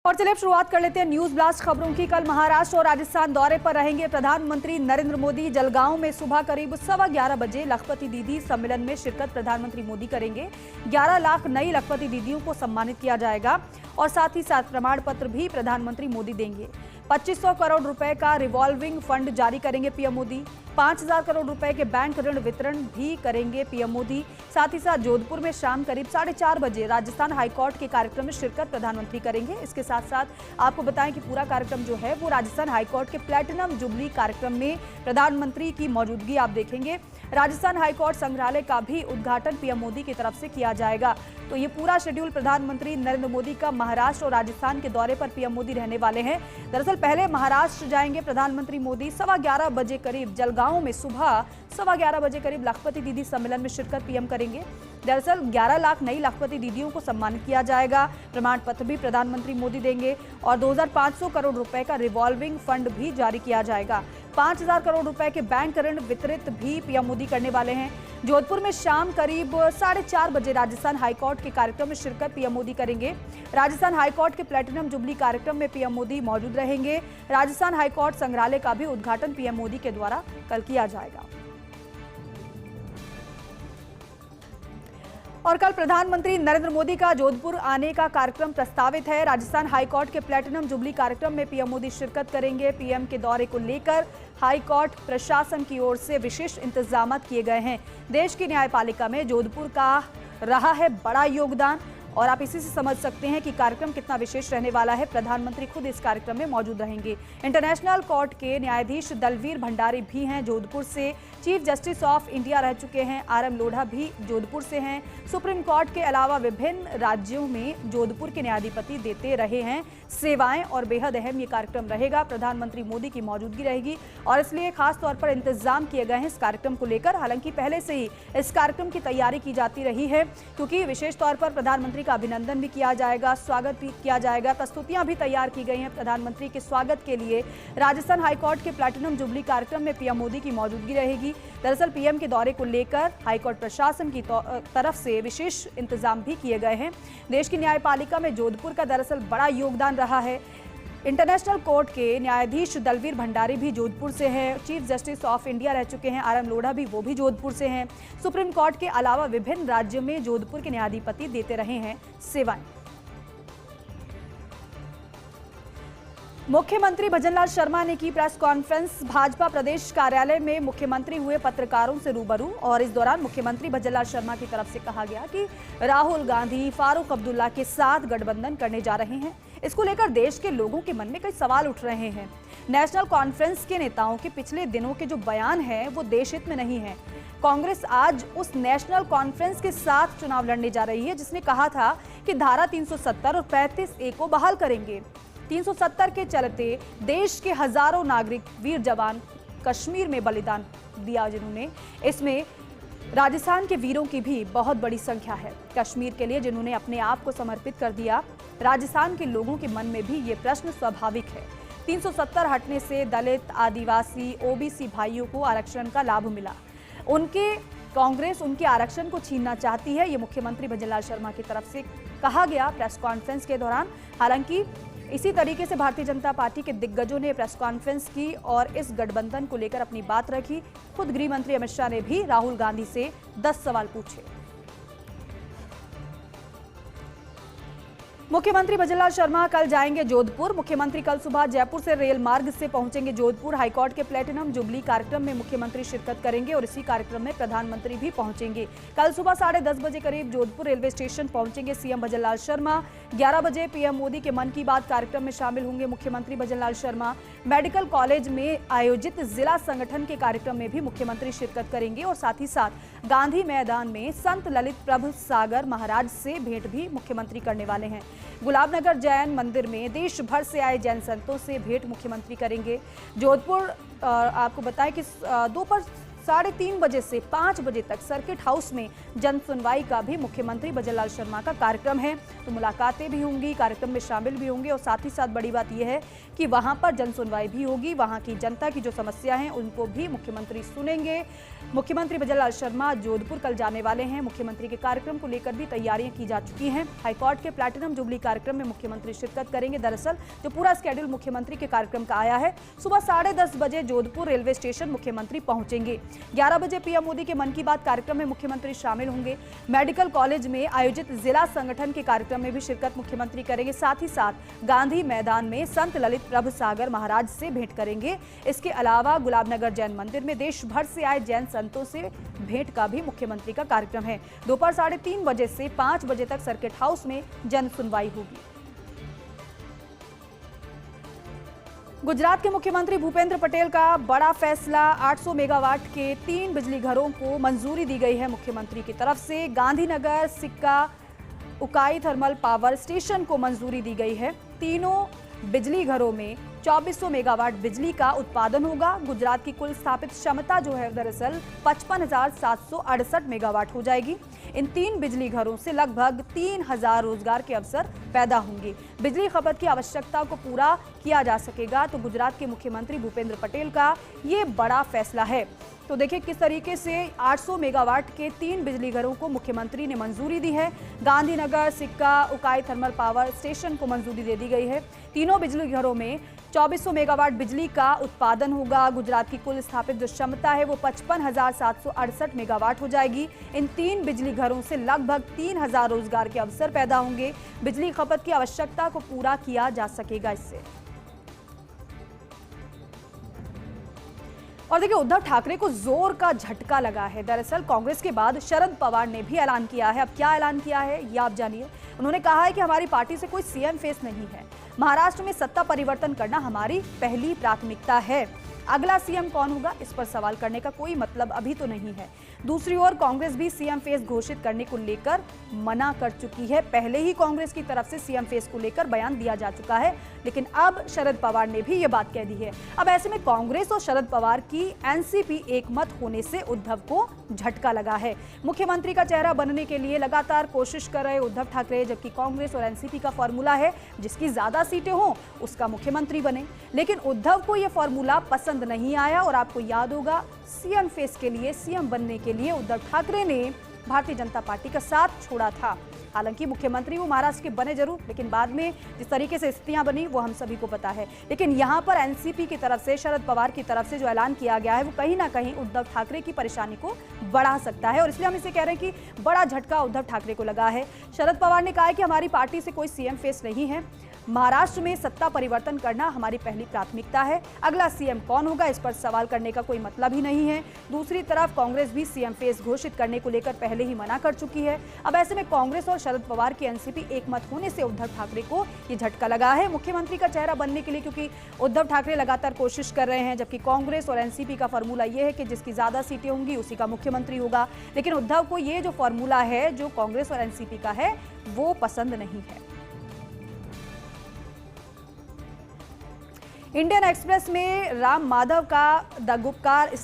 और चलिए अब शुरुआत कर लेते हैं न्यूज ब्लास्ट खबरों की। कल महाराष्ट्र और राजस्थान दौरे पर रहेंगे प्रधानमंत्री नरेंद्र मोदी। जलगांव में सुबह करीब 11:15 बजे लखपति दीदी सम्मेलन में शिरकत प्रधानमंत्री मोदी करेंगे। 11 लाख नई लखपति दीदियों को सम्मानित किया जाएगा और साथ ही साथ प्रमाण पत्र भी प्रधानमंत्री मोदी देंगे। 2500 करोड़ रुपए का रिवॉल्विंग फंड जारी करेंगे पीएम मोदी। 5000 करोड़ रुपए के बैंक ऋण वितरण भी करेंगे पीएम मोदी। साथ ही साथ जोधपुर में शाम करीब 4:30 बजे राजस्थान हाईकोर्ट के कार्यक्रम में शिरकत प्रधानमंत्री करेंगे। इसके साथ साथ आपको बताएं कि पूरा कार्यक्रम जो है वो राजस्थान हाईकोर्ट के प्लेटिनम जुबली कार्यक्रम में प्रधानमंत्री की मौजूदगी आप देखेंगे। राजस्थान हाईकोर्ट संग्रहालय का भी उद्घाटन पीएम मोदी की तरफ से किया जाएगा। तो ये पूरा शेड्यूल प्रधानमंत्री नरेंद्र मोदी का महाराष्ट्र और राजस्थान के दौरे पर पीएम मोदी रहने वाले हैं। दरअसल पहले महाराष्ट्र जाएंगे प्रधानमंत्री मोदी। 11:15 बजे करीब जलगांव में सुबह 11:15 बजे करीब लखपति दीदी सम्मेलन में शिरकत पीएम करेंगे। दरअसल 11 लाख नई लखपति दीदियों को सम्मानित किया जाएगा। प्रमाण पत्र भी प्रधानमंत्री मोदी देंगे और 2500 करोड़ रुपए का रिवॉल्विंग फंड भी जारी किया जाएगा। 5000 करोड़ रुपए के बैंक ऋण वितरित भी पीएम मोदी करने वाले हैं। जोधपुर में शाम करीब 4:30 बजे राजस्थान हाईकोर्ट के कार्यक्रम में शिरकत पीएम मोदी करेंगे। राजस्थान हाईकोर्ट के प्लेटिनम जुबली कार्यक्रम में पीएम मोदी मौजूद रहेंगे। राजस्थान हाईकोर्ट संग्रहालय का भी उद्घाटन पीएम मोदी के द्वारा कल किया जाएगा। और कल प्रधानमंत्री नरेंद्र मोदी का जोधपुर आने का कार्यक्रम प्रस्तावित है। राजस्थान हाईकोर्ट के प्लेटिनम जुबली कार्यक्रम में पीएम मोदी शिरकत करेंगे। पीएम के दौरे को लेकर हाईकोर्ट प्रशासन की ओर से विशेष इंतजाम किए गए हैं। देश की न्यायपालिका में जोधपुर का रहा है बड़ा योगदान और आप इसी से समझ सकते हैं कि कार्यक्रम कितना विशेष रहने वाला है। प्रधानमंत्री खुद इस कार्यक्रम में मौजूद रहेंगे। इंटरनेशनल कोर्ट के न्यायाधीश दलवीर भंडारी भी हैं जोधपुर से। चीफ जस्टिस ऑफ इंडिया रह चुके हैं RM लोढ़ा भी जोधपुर से हैं। सुप्रीम कोर्ट के अलावा विभिन्न राज्यों में जोधपुर के न्यायाधिपति देते रहे हैं सेवाएं और बेहद अहम ये कार्यक्रम रहेगा। प्रधानमंत्री मोदी की मौजूदगी रहेगी और इसलिए खास तौर पर इंतजाम किए गए हैं इस कार्यक्रम को लेकर। हालांकि पहले से ही इस कार्यक्रम की तैयारी की जाती रही है क्योंकि विशेष तौर पर प्रधानमंत्री का अभिनंदन भी किया जाएगा, स्वागत भी किया जाएगा। प्रस्तुतियां भी तैयार की गई हैं प्रधानमंत्री के स्वागत के लिए। राजस्थान हाईकोर्ट के प्लेटिनम जुबली कार्यक्रम में पीएम मोदी की मौजूदगी रहेगी। दरअसल पीएम के दौरे को लेकर हाईकोर्ट प्रशासन की तरफ से विशेष इंतजाम भी किए गए हैं। देश की न्यायपालिका में जोधपुर का दरअसल बड़ा योगदान रहा है। इंटरनेशनल कोर्ट के न्यायाधीश दलवीर भंडारी भी जोधपुर से हैं। चीफ जस्टिस ऑफ इंडिया रह चुके हैं RM लोढ़ा भी, वो भी जोधपुर से हैं। सुप्रीम कोर्ट के अलावा विभिन्न राज्यों में जोधपुर के न्यायाधिपति देते रहे हैं सेवाएं। मुख्यमंत्री भजनलाल शर्मा ने की प्रेस कॉन्फ्रेंस। भाजपा प्रदेश कार्यालय में मुख्यमंत्री हुए पत्रकारों से रूबरू और इस दौरान मुख्यमंत्री भजनलाल शर्मा की तरफ से कहा गया कि राहुल गांधी फारूक अब्दुल्ला के साथ गठबंधन करने जा रहे हैं। इसको लेकर देश के लोगों के मन में कई सवाल उठ रहे हैं। नेशनल कॉन्फ्रेंस के नेताओं के पिछले दिनों के जो बयान हैं वो देश हित में नहीं है। कांग्रेस आज उस नेशनल कॉन्फ्रेंस के साथ चुनाव लड़ने जा रही है जिसने कहा था कि धारा 370 और 35A को बहाल करेंगे। 370 के चलते देश के हजारों नागरिक वीर जवान कश्मीर में बलिदान दिया जिन्होंने, इसमें राजस्थान के वीरों की भी बहुत बड़ी संख्या है। कश्मीर के लिए जिन्होंने अपने आप को समर्पित कर दिया। राजस्थान के लोगों के मन में भी ये प्रश्न स्वाभाविक है। 370 हटने से दलित, आदिवासी, OBC भाइयों को आरक्षण का लाभ मिला। कांग्रेस उनके आरक्षण को छीनना चाहती है। ये मुख्यमंत्री भजनलाल शर्मा की तरफ से कहा गया प्रेस कॉन्फ्रेंस के दौरान। हालांकि इसी तरीके से भारतीय जनता पार्टी के दिग्गजों ने प्रेस कॉन्फ्रेंस की और इस गठबंधन को लेकर अपनी बात रखी। खुद गृह मंत्री अमित शाह ने भी राहुल गांधी से 10 सवाल पूछे। मुख्यमंत्री भजनलाल शर्मा कल जाएंगे जोधपुर। मुख्यमंत्री कल सुबह जयपुर से रेल मार्ग से पहुंचेंगे जोधपुर। हाईकोर्ट के प्लेटिनम जुबली कार्यक्रम में मुख्यमंत्री शिरकत करेंगे और इसी कार्यक्रम में प्रधानमंत्री भी पहुंचेंगे। कल सुबह 10:30 बजे करीब जोधपुर रेलवे स्टेशन पहुंचेंगे सीएम भजनलाल शर्मा। 11 बजे पीएम मोदी के मन की बात कार्यक्रम में शामिल होंगे मुख्यमंत्री भजनलाल शर्मा। मेडिकल कॉलेज में आयोजित जिला संगठन के कार्यक्रम में भी मुख्यमंत्री शिरकत करेंगे और साथ ही साथ गांधी मैदान में संत ललित प्रभु सागर महाराज से भेंट भी मुख्यमंत्री करने वाले हैं। गुलाबनगर जैन मंदिर में देश भर से आए जैन संतों से भेंट मुख्यमंत्री करेंगे। जोधपुर आपको बताएं कि दोपहर 3:30 बजे से 5 बजे तक सर्किट हाउस में जन सुनवाई का भी मुख्यमंत्री भजनलाल शर्मा का कार्यक्रम है। तो मुलाकातें भी होंगी, कार्यक्रम में शामिल भी होंगे और साथ ही साथ बड़ी बात यह है कि वहां पर जन सुनवाई भी होगी। वहां की जनता की जो समस्या है उनको भी मुख्यमंत्री सुनेंगे। मुख्यमंत्री भजनलाल शर्मा जोधपुर कल जाने वाले हैं। मुख्यमंत्री के कार्यक्रम को लेकर भी तैयारियां की जा चुकी हैं। हाईकोर्ट के प्लैटिनम जुबली कार्यक्रम में मुख्यमंत्री शिरकत करेंगे। दरअसल जो पूरा स्केड्यूल मुख्यमंत्री के कार्यक्रम का आया है, सुबह 10:30 बजे जोधपुर रेलवे स्टेशन मुख्यमंत्री पहुंचेंगे। 11 बजे पीएम मोदी के मन की बात कार्यक्रम में मुख्यमंत्री शामिल होंगे। मेडिकल कॉलेज में आयोजित जिला संगठन के कार्यक्रम में भी शिरकत मुख्यमंत्री करेंगे। साथ ही साथ गांधी मैदान में संत ललित प्रभुसागर महाराज से भेंट करेंगे। इसके अलावा गुलाबनगर जैन मंदिर में देश भर से आए जैन संतों से भेंट का भी मुख्यमंत्री का कार्यक्रम है। दोपहर 3:30 बजे से 5 बजे तक सर्किट हाउस में जन सुनवाई होगी। गुजरात के मुख्यमंत्री भूपेंद्र पटेल का बड़ा फैसला, 800 मेगावाट के 3 बिजली घरों को मंजूरी दी गई है मुख्यमंत्री की तरफ से। गांधीनगर सिक्का उकाई थर्मल पावर स्टेशन को मंजूरी दी गई है। तीनों बिजली घरों में 2400 मेगावाट बिजली का उत्पादन होगा। गुजरात की कुल स्थापित क्षमता जो है दरअसल 55,768 मेगावाट हो जाएगी। इन 3 बिजली घरों से लगभग 3000 रोजगार के अवसर पैदा होंगे। बिजली खपत की आवश्यकता को पूरा किया जा सकेगा। तो गुजरात के मुख्यमंत्री भूपेंद्र पटेल का ये बड़ा फैसला है। तो देखिए किस तरीके से 800 मेगावाट के 3 बिजली घरों को मुख्यमंत्री ने मंजूरी दी है। गांधीनगर सिक्का उकाई थर्मल पावर स्टेशन को मंजूरी दे दी गई है। तीनों बिजली घरों में 2400 मेगावाट बिजली का उत्पादन होगा। गुजरात की कुल स्थापित जो क्षमता है वो 55,768 मेगावाट हो जाएगी। इन 3 बिजली घरों से लगभग 3000 रोजगार के अवसर पैदा होंगे। बिजली खपत की आवश्यकता को पूरा किया जा सकेगा इससे। और देखिए उद्धव ठाकरे को जोर का झटका लगा है। दरअसल कांग्रेस के बाद शरद पवार ने भी ऐलान किया है। अब क्या ऐलान किया है ये आप जानिए। उन्होंने कहा है कि हमारी पार्टी से कोई सीएम फेस नहीं है। महाराष्ट्र में सत्ता परिवर्तन करना हमारी पहली प्राथमिकता है। अगला सीएम कौन होगा इस पर सवाल करने का कोई मतलब अभी तो नहीं है। दूसरी ओर कांग्रेस भी सीएम फेस घोषित करने को लेकर मना कर चुकी है। पहले ही कांग्रेस की तरफ से सीएम फेस को लेकर बयान दिया जा चुका है, लेकिन अब शरद पवार ने भी ये बात कह दी है। अब ऐसे में कांग्रेस और शरद पवार की एनसीपी एकमत होने से उद्धव को झटका लगा है। मुख्यमंत्री का चेहरा बनने के लिए लगातार कोशिश कर रहे उद्धव ठाकरे, जबकि कांग्रेस और एनसीपी का फॉर्मूला है जिसकी ज्यादा सीटें हों उसका मुख्यमंत्री बने। लेकिन उद्धव को यह फॉर्मूला पसंद नहीं आया और आपको याद होगा सीएम फेस के लिए, सीएम बनने के लिए उद्धव ठाकरे ने भारतीय जनता पार्टी का साथ छोड़ा था। हालांकि मुख्यमंत्री वो महाराष्ट्र के बने जरूर, लेकिन बाद में जिस तरीके से स्थितियां बनी वो हम सभी को पता है। लेकिन यहां पर एनसीपी की तरफ से, शरद पवार की तरफ से जो ऐलान किया गया है वो कहीं ना कहीं उद्धव ठाकरे की परेशानी को बढ़ा सकता है और इसलिए हम इसे कह रहे हैं कि बड़ा झटका उद्धव ठाकरे को लगा है। शरद पवार ने कहा है कि हमारी पार्टी से कोई सीएम फेस नहीं है। महाराष्ट्र में सत्ता परिवर्तन करना हमारी पहली प्राथमिकता है। अगला सीएम कौन होगा इस पर सवाल करने का कोई मतलब ही नहीं है। दूसरी तरफ कांग्रेस भी सीएम फेस घोषित करने को लेकर पहले ही मना कर चुकी है। अब ऐसे में कांग्रेस और शरद पवार की एनसीपी एकमत होने से उद्धव ठाकरे को ये झटका लगा है मुख्यमंत्री का चेहरा बनने के लिए, क्योंकि उद्धव ठाकरे लगातार कोशिश कर रहे हैं, जबकि कांग्रेस और एनसीपी का फॉर्मूला ये है कि जिसकी ज्यादा सीटें होंगी उसी का मुख्यमंत्री होगा। लेकिन उद्धव को ये जो फॉर्मूला है जो कांग्रेस और एनसीपी का है वो पसंद नहीं है। इंडियन एक्सप्रेस में राम माधव का the Gupkar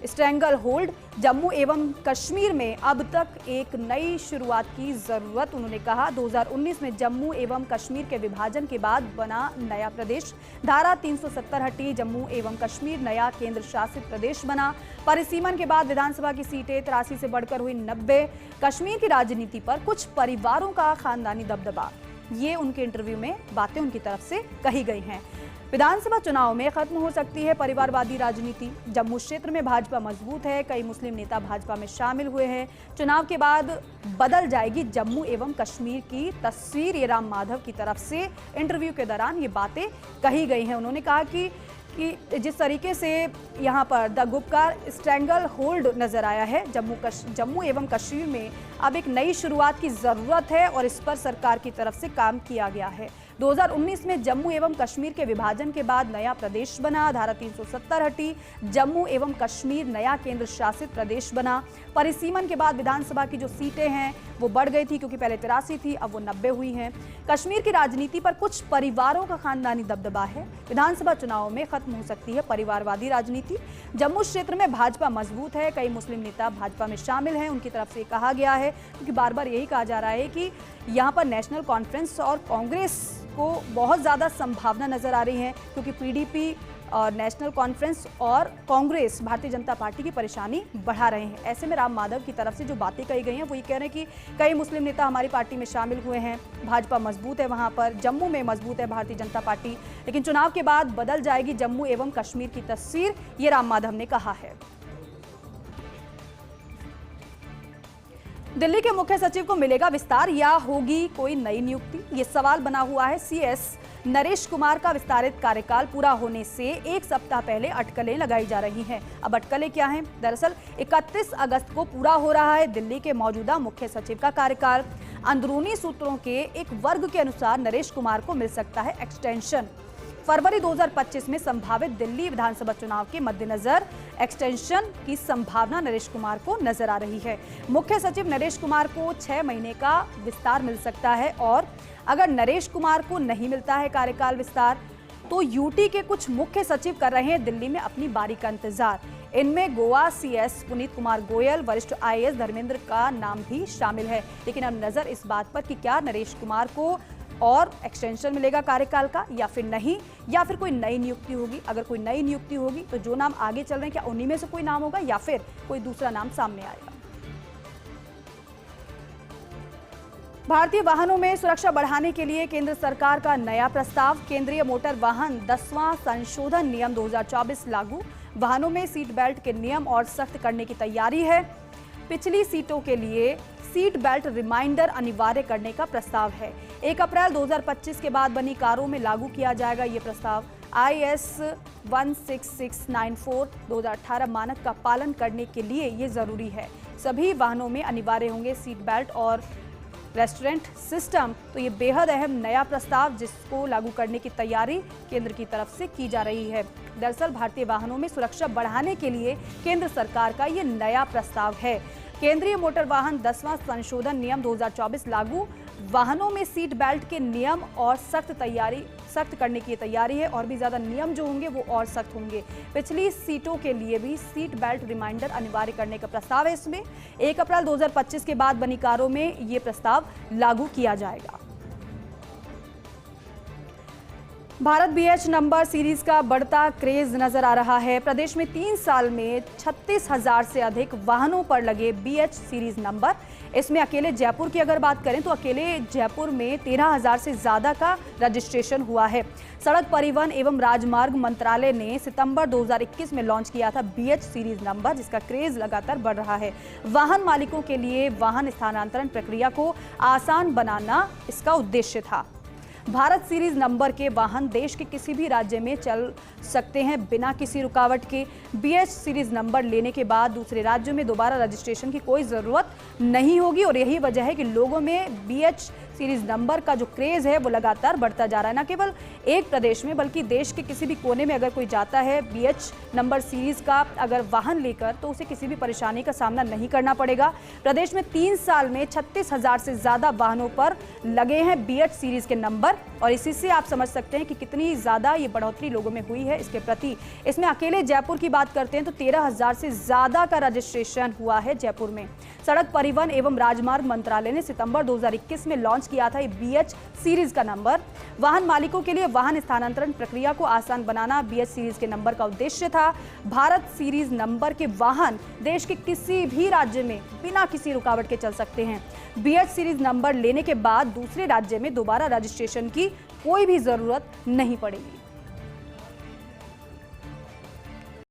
strangle hold, Jammu एवं कश्मीर में अब तक एक नई शुरुआत की जरूरत। उन्होंने कहा 2019 में जम्मू एवं कश्मीर के विभाजन के बाद बना नया प्रदेश। धारा 370 हटी, जम्मू एवं कश्मीर नया केंद्र शासित प्रदेश बना। परिसीमन के बाद विधानसभा की सीटें 83 से बढ़कर हुई 90। कश्मीर की राजनीति पर कुछ परिवारों का खानदानी दबदबा, ये उनके इंटरव्यू में बातें उनकी तरफ से कही गई हैं। विधानसभा चुनाव में खत्म हो सकती है परिवारवादी राजनीति। जम्मू क्षेत्र में भाजपा मजबूत है, कई मुस्लिम नेता भाजपा में शामिल हुए हैं। चुनाव के बाद बदल जाएगी जम्मू एवं कश्मीर की तस्वीर, ये राम माधव की तरफ से इंटरव्यू के दौरान ये बातें कही गई हैं। उन्होंने कहा कि जिस तरीके से यहाँ पर द गुपकार स्ट्रेंगल होल्ड नजर आया है, जम्मू एवं कश्मीर में अब एक नई शुरुआत की जरूरत है और इस पर सरकार की तरफ से काम किया गया है। 2019 में जम्मू एवं कश्मीर के विभाजन के बाद नया प्रदेश बना। धारा 370 हटी, जम्मू एवं कश्मीर नया केंद्र शासित प्रदेश बना। परिसीमन के बाद विधानसभा की जो सीटें हैं वो बढ़ गई थी, क्योंकि पहले 83 थी, अब वो 90 हुई हैं। कश्मीर की राजनीति पर कुछ परिवारों का खानदानी दबदबा है। विधानसभा चुनाव में खत्म हो सकती है परिवारवादी राजनीति। जम्मू क्षेत्र में भाजपा मजबूत है, कई मुस्लिम नेता भाजपा में शामिल हैं, उनकी तरफ से कहा गया है, क्योंकि बार बार यही कहा जा रहा है कि यहाँ पर नेशनल कॉन्फ्रेंस और कांग्रेस को बहुत ज़्यादा संभावना नजर आ रही है, क्योंकि पीडीपी और नेशनल कॉन्फ्रेंस और कांग्रेस भारतीय जनता पार्टी की परेशानी बढ़ा रहे हैं। ऐसे में राम माधव की तरफ से जो बातें कही गई हैं वो ये कह रहे हैं कि कई मुस्लिम नेता हमारी पार्टी में शामिल हुए हैं, भाजपा मजबूत है, वहां पर जम्मू में मजबूत है भारतीय जनता पार्टी, लेकिन चुनाव के बाद बदल जाएगी जम्मू एवं कश्मीर की तस्वीर, ये राम माधव ने कहा है। दिल्ली के मुख्य सचिव को मिलेगा विस्तार या होगी कोई नई नियुक्ति, ये सवाल बना हुआ है। सीएस नरेश कुमार का विस्तारित कार्यकाल पूरा होने से एक सप्ताह पहले अटकलें लगाई जा रही हैं। अब अटकलें क्या हैं? दरअसल 31 अगस्त को पूरा हो रहा है दिल्ली के मौजूदा मुख्य सचिव का कार्यकाल। अंदरूनी सूत्रों के एक वर्ग के अनुसार नरेश कुमार को मिल सकता है एक्सटेंशन। फरवरी 2025 में संभावित दिल्ली विधानसभा चुनाव के मद्देनजर एक्सटेंशन की संभावना नरेश कुमार को नजर आ रही है। मुख्य सचिव नरेश कुमार को 6 महीने का विस्तार मिल सकता है, और अगर नरेश कुमार को नहीं मिलता है कार्यकाल विस्तार, तो यूटी के कुछ मुख्य सचिव कर रहे हैं दिल्ली में अपनी बारी का इंतजार। इनमें गोवा सीएस पुनीत कुमार गोयल, वरिष्ठ आईएएस धर्मेंद्र का नाम भी शामिल है। लेकिन अब नजर इस बात पर कि क्या नरेश कुमार को और एक्सटेंशन मिलेगा कार्यकाल का या फिर नहीं, या फिर कोई नई नियुक्ति होगी। अगर कोई नई नियुक्ति होगी तो जो नाम आगे चल रहे हैं क्या उन्हीं में से कोई नाम होगा या फिर कोई दूसरा नाम सामने आएगा। भारतीय वाहनों में सुरक्षा बढ़ाने के लिए केंद्र सरकार का नया प्रस्ताव। केंद्रीय मोटर वाहन 10वां संशोधन नियम 2024 लागू। वाहनों में सीट बेल्ट के नियम और सख्त करने की तैयारी है। पिछली सीटों के लिए सीट बेल्ट रिमाइंडर अनिवार्य करने का प्रस्ताव है। 1 अप्रैल 2025 के बाद बनी कारों में लागू किया जाएगा ये प्रस्ताव। IS 16694 2018 मानक का पालन करने के लिए ये जरूरी है। सभी वाहनों में अनिवार्य होंगे सीट बेल्ट और रेस्टोरेंट सिस्टम। तो ये बेहद अहम नया प्रस्ताव, जिसको लागू करने की तैयारी केंद्र की तरफ से की जा रही है। दरअसल भारतीय वाहनों में सुरक्षा बढ़ाने के लिए केंद्र सरकार का ये नया प्रस्ताव है। केंद्रीय मोटर वाहन 10वां संशोधन नियम 2024 लागू। वाहनों में सीट बेल्ट के नियम और सख्त करने की तैयारी है, और भी ज्यादा नियम जो होंगे वो और सख्त होंगे। पिछली सीटों के लिए भी सीट बेल्ट रिमाइंडर अनिवार्य करने का प्रस्ताव है इसमें। 1 अप्रैल 2025 के बाद बनी कारों में ये प्रस्ताव लागू किया जाएगा। भारत BH नंबर सीरीज का बढ़ता क्रेज नजर आ रहा है। प्रदेश में 3 साल में 36,000 से अधिक वाहनों पर लगे BH सीरीज नंबर। इसमें अकेले जयपुर की अगर बात करें तो अकेले जयपुर में 13,000 से ज्यादा का रजिस्ट्रेशन हुआ है। सड़क परिवहन एवं राजमार्ग मंत्रालय ने सितंबर 2021 में लॉन्च किया था BH सीरीज नंबर, जिसका क्रेज लगातार बढ़ रहा है। वाहन मालिकों के लिए वाहन स्थानांतरण प्रक्रिया को आसान बनाना इसका उद्देश्य था। भारत सीरीज नंबर के वाहन देश के किसी भी राज्य में चल सकते हैं बिना किसी रुकावट के। BH सीरीज नंबर लेने के बाद दूसरे राज्यों में दोबारा रजिस्ट्रेशन की कोई ज़रूरत नहीं होगी, और यही वजह है कि लोगों में BH सीरीज नंबर का जो क्रेज़ है वो लगातार बढ़ता जा रहा है। न केवल एक प्रदेश में बल्कि देश के किसी भी कोने में अगर कोई जाता है BH नंबर सीरीज का अगर वाहन लेकर, तो उसे किसी भी परेशानी का सामना नहीं करना पड़ेगा। प्रदेश में 3 साल में 36,000 से ज़्यादा वाहनों पर लगे हैं BH सीरीज के नंबर, और इसी से आप समझ सकते हैं कि कितनी ज़्यादा ये बढ़ोतरी लोगों में हुई है इसके प्रति। इसमें अकेले जयपुर की बात करते हैं तो 13,000 से ज़्यादा का रजिस्ट्रेशन हुआ है जयपुर में। सड़क परिवहन एवं राजमार्ग मंत्रालय ने सितंबर 2021 में लॉन्च किया था ये BH सीरीज का नंबर। वाहन मालिकों के लिए वाहन स्थानांतरण प्रक्रिया को आसान बनाना BH सीरीज के नंबर का उद्देश्य था। भारत सीरीज नंबर के वाहन देश के किसी भी राज्य में बिना किसी रुकावट के चल सकते हैं। BH सीरीज नंबर लेने के बाद दूसरे राज्य में दोबारा रजिस्ट्रेशन की कोई भी जरूरत नहीं पड़ेगी।